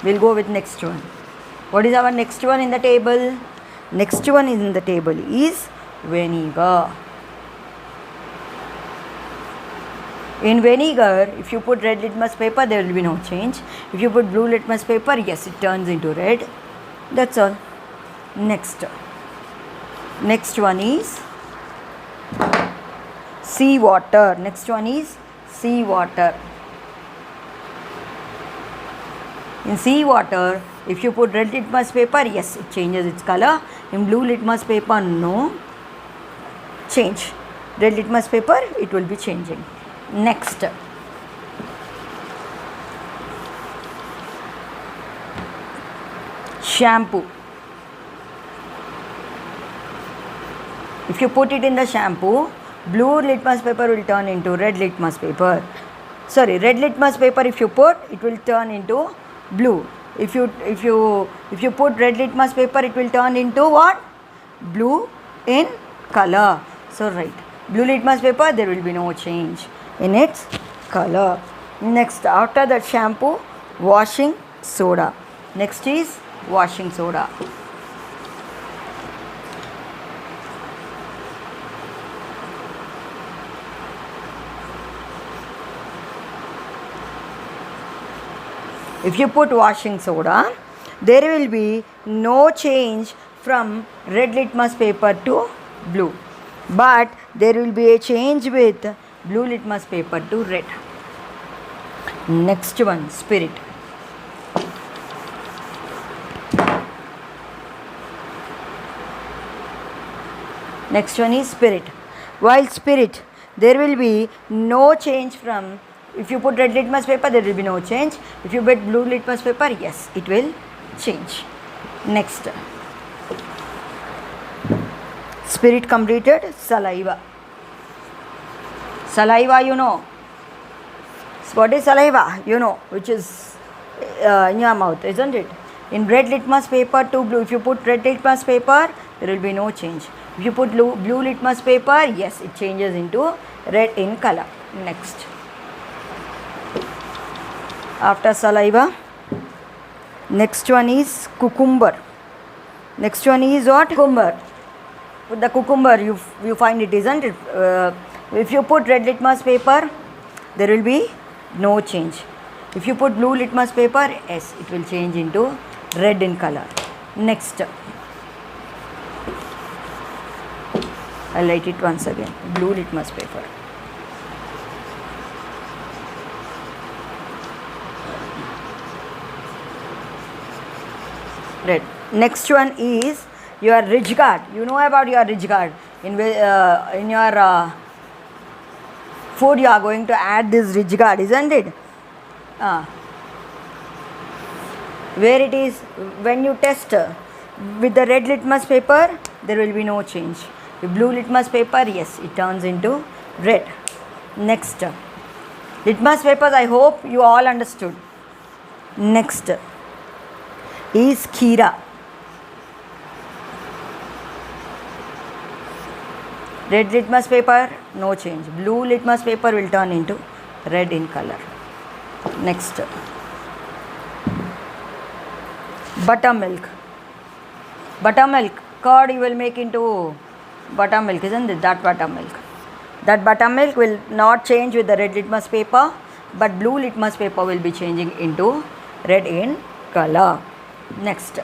We'll go with next one. What is our next one in the table? Next one in the table is vinegar. In vinegar, if you put red litmus paper, there will be no change. If you put blue litmus paper, yes, it turns into red. That's all. Next one is seawater. Next one is seawater. In seawater, if you put red litmus paper, yes, it changes its color. In blue litmus paper, no change. Red litmus paper, it will be changing. Next, shampoo. If you put it in the shampoo, blue litmus paper will turn into red litmus paper. Sorry, red litmus paper if you put, it will turn into blue. If you put red litmus paper, it will turn into what? Blue in color. So right, blue litmus paper, there will be no change in its color. Next, after that shampoo, washing soda. Next is washing soda. If you put washing soda, there will be no change from red litmus paper to blue, but there will be a change with blue litmus paper to red. Next one, spirit. Next one is spirit. While spirit, there will be no change from, if you put red litmus paper, there will be no change. If you put blue litmus paper, yes, it will change. Next, spirit completed. Saliva. Saliva, you know. What is saliva? You know, which is in your mouth, isn't it? In red litmus paper to blue, if you put red litmus paper, there will be no change. If you put blue litmus paper, yes, it changes into red in color. Next, after saliva, next one is cucumber. Next one is what? Cucumber. With the cucumber, you find it, isn't it? If you put red litmus paper, there will be no change. If you put blue litmus paper, yes, it will change into red in color. Next, I'll write it once again. Blue litmus paper. Red. Next one is your ridge guard. You know about your ridge guard. In your food, you are going to add this ridge guard, isn't it? Where it is, when you test with the red litmus paper, there will be no change. With blue litmus paper, yes, it turns into red. Next, litmus papers, I hope you all understood. Next is kheera. Red litmus paper, no change. Blue litmus paper will turn into red in color. Next, buttermilk. Buttermilk, curd you will make into buttermilk, isn't it? That buttermilk. That buttermilk will not change with the red litmus paper, but blue litmus paper will be changing into red in color. Next,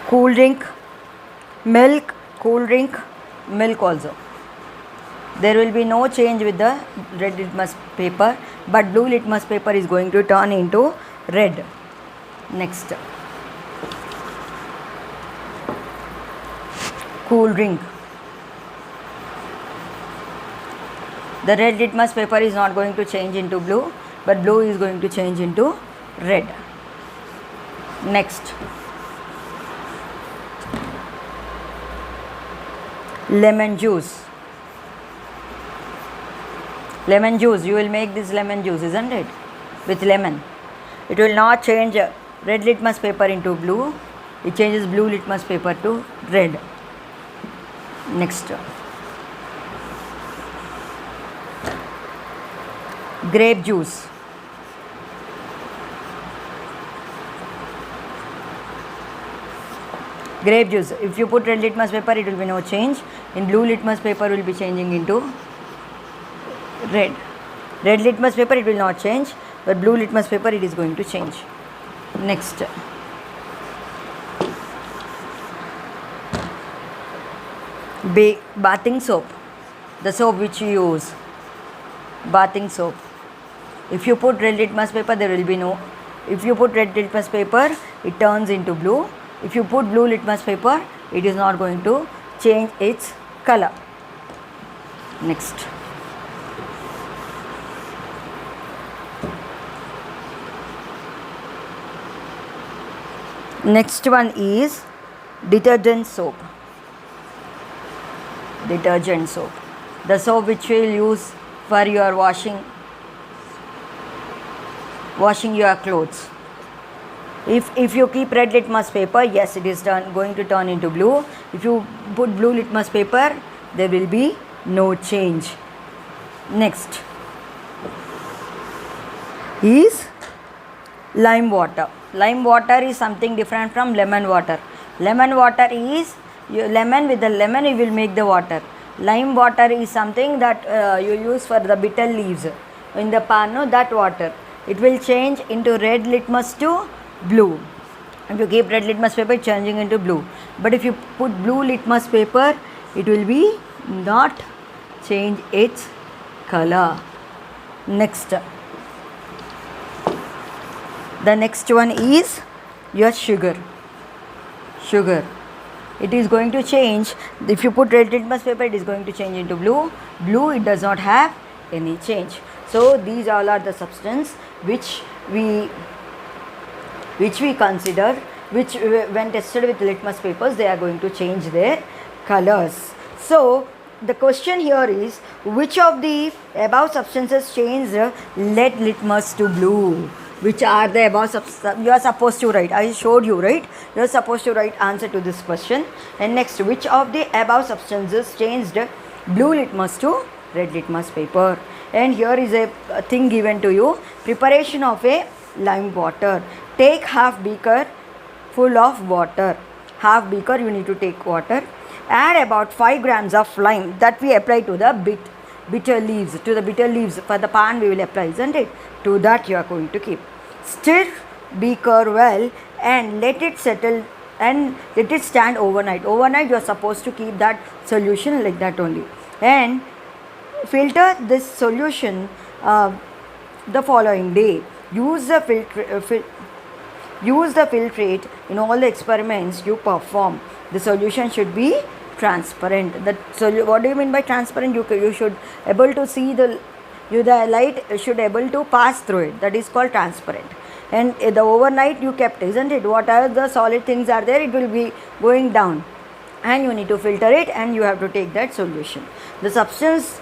cool drink, milk, cool drink, milk also. There will be no change with the red litmus paper, but blue litmus paper is going to turn into red. Next, cool drink. The red litmus paper is not going to change into blue, but blue is going to change into red. Next, lemon juice. Lemon juice, you will make this lemon juice, isn't it? With lemon. It will not change red litmus paper into blue. It changes blue litmus paper to red. Next, grape juice. Grape juice. If you put red litmus paper, it will be no change. In blue litmus paper, will be changing into red. Red litmus paper, it will not change, but blue litmus paper, it is going to change. Next. Bathing soap. The soap which you use. Bathing soap. If you put red litmus paper, there will be no. If you put red litmus paper, it turns into blue. If you put blue litmus paper, it is not going to change its color. Next. Next one is detergent soap. Detergent soap. The soap which you will use for your washing your clothes. If you keep red litmus paper, yes, it is going to turn into blue. If you put blue litmus paper, there will be no change. Next is lime water. Lime water is something different from lemon water. Lemon water is lemon, with the lemon you will make the water. Lime water is something that you use for the bitter leaves in the pan, no, that water. It will change into red litmus to blue. If you keep red litmus paper, changing into blue. But if you put blue litmus paper, it will be not change its color. Next. The next one is your sugar. Sugar. It is going to change. If you put red litmus paper, it is going to change into blue. Blue, it does not have any change. So these all are the substance which we consider, which when tested with litmus papers, they are going to change their colors. So the question here is, which of the above substances change lead litmus to blue? Which are the above substances? You are supposed to write. I showed you, right? You are supposed to write answer to this question. And next, which of the above substances changed blue litmus to red litmus paper? And here is a thing given to you. Preparation of a lime water. Take half beaker full of water. Half beaker you need to take water. Add about 5 grams of lime that we apply to the bitter leaves. To the bitter leaves for the pan we will apply, isn't it? To that you are going to keep. Stir beaker well and let it settle and let it stand overnight. Overnight you are supposed to keep that solution like that only. And filter this solution the following day. Use the filtrate in all the experiments you perform. The solution should be transparent. What do you mean by transparent? You should able to see the light should able to pass through it. That is called transparent. And the overnight you kept, isn't it? Whatever the solid things are there, it will be going down. And you need to filter it and you have to take that solution. The substance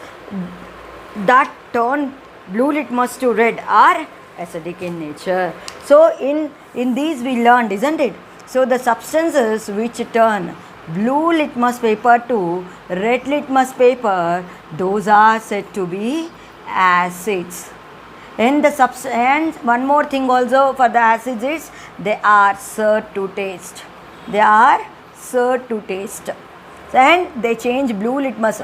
that turn blue litmus to red are acidic in nature. So in these we learned, isn't it? So the substances which turn blue litmus paper to red litmus paper, those are said to be acids. And and one more thing also for the acids is they are sour to taste. They are sour to taste. And they change blue litmus.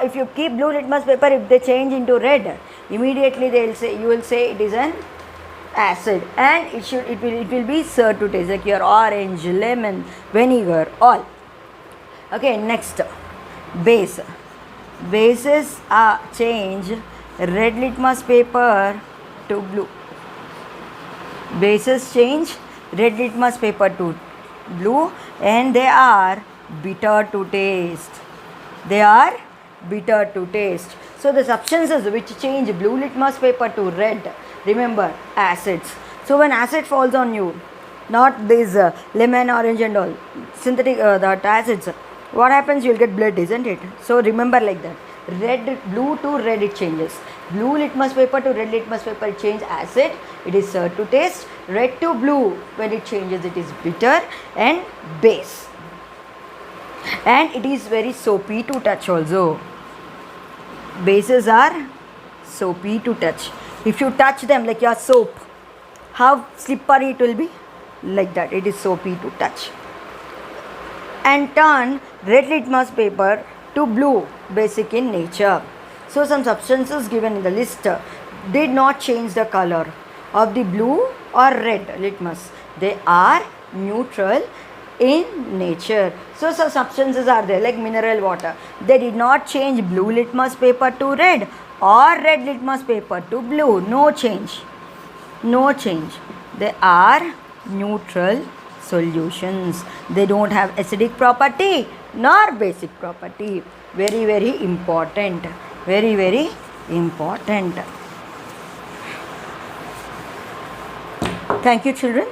If you keep blue litmus paper, if they change into red, immediately you will say it is an acid, and it will be sour to taste, like your orange, lemon, vinegar, all. Okay, next, base. Bases change red litmus paper to blue. Bases change red litmus paper to blue, and they are bitter to taste. They are bitter to taste. So the substances which change blue litmus paper to red, remember, acids. So when acid falls on you, not this lemon, orange and all, synthetic that acids, what happens? You will get blood, isn't it? So remember like that. Blue to red it changes. Blue litmus paper to red litmus paper it changes acid. It is sour to taste. Red to blue, when it changes, it is bitter and base. And it is very soapy to touch also. Bases are soapy to touch. If you touch them like your soap, how slippery it will be? Like that, it is soapy to touch. And turn red litmus paper to blue, basic in nature. So some substances given in the list did not change the color of the blue or red litmus. They are neutral in nature. So some substances are there like mineral water. They did not change blue litmus paper to red or red litmus paper to blue. No change. No change. They are neutral solutions. They don't have acidic property nor basic property. Very, very important. Very, very important. Thank you, children.